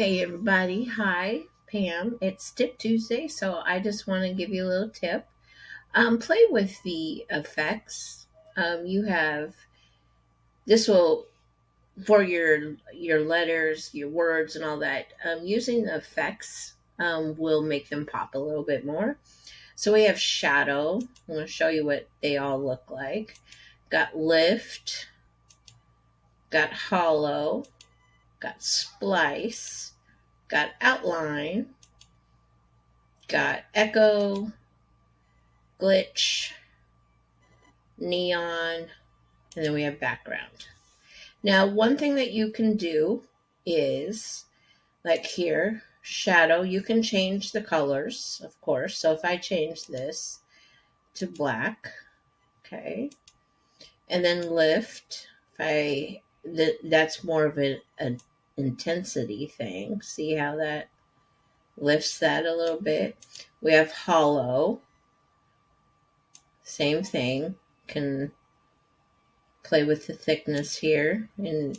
Okay, everybody. Hi, Pam. It's Tip Tuesday, so I just want to give you a little tip. Play with the effects. You have this will for your letters, your words, and all that. Using the effects will make them pop a little bit more. So we have shadow. I'm going to show you what they all look like. Got lift. Got hollow. Got splice. Got outline. Got echo, glitch, neon, and then we have background. Now, one thing that you can do is, like here, shadow, you can change the colors, of course. So if I change this to black, okay, and then lift, that's more of an intensity thing. See how that lifts that a little bit? We have hollow, same thing, can play with the thickness here, and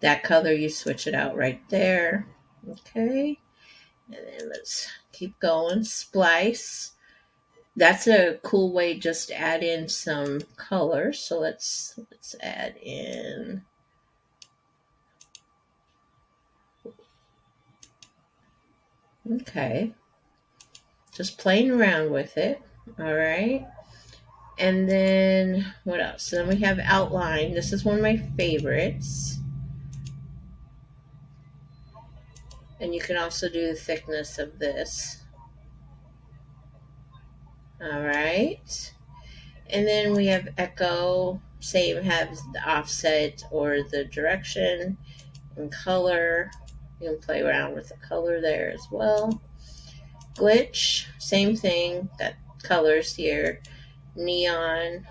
that color you switch it out right there. Okay, and then let's keep going. Splice, that's a cool way just to add in some color. So let's add in, okay, just playing around with it. All right, and then what else? So then we have outline. This is one of my favorites, and you can also do the thickness of this. All right. And then we have echo, same has the offset or the direction, and color. You can play around with the color there as well. Glitch, same thing, got colors here. Neon,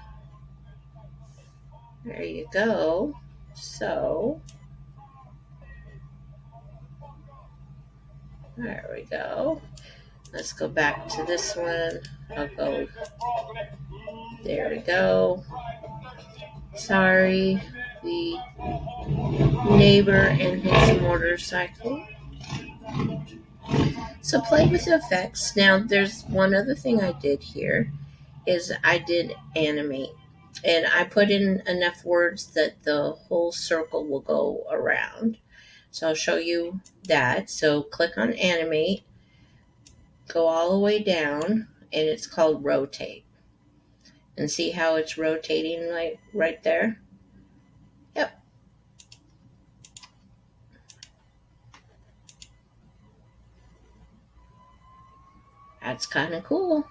there you go. So, there we go. Let's go back to this one. I'll go, there we go. Sorry, the neighbor and his motorcycle. So play with the effects. Now there's one other thing I did here is I did animate, and I put in enough words that the whole circle will go around. So I'll show you that. So click on animate, go all the way down, and it's called rotate. And see how it's rotating like right there? Yep. That's kind of cool.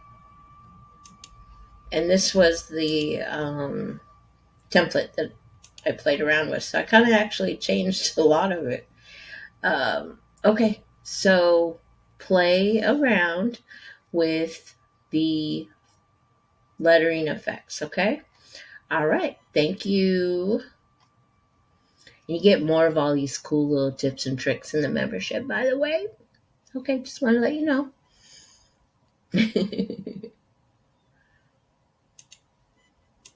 And this was the template that I played around with. So I kind of actually changed a lot of it. Okay, so play around with the lettering effects, okay? All right, thank you. You get more of all these cool little tips and tricks in the membership, by the way. Okay, just want to let you know.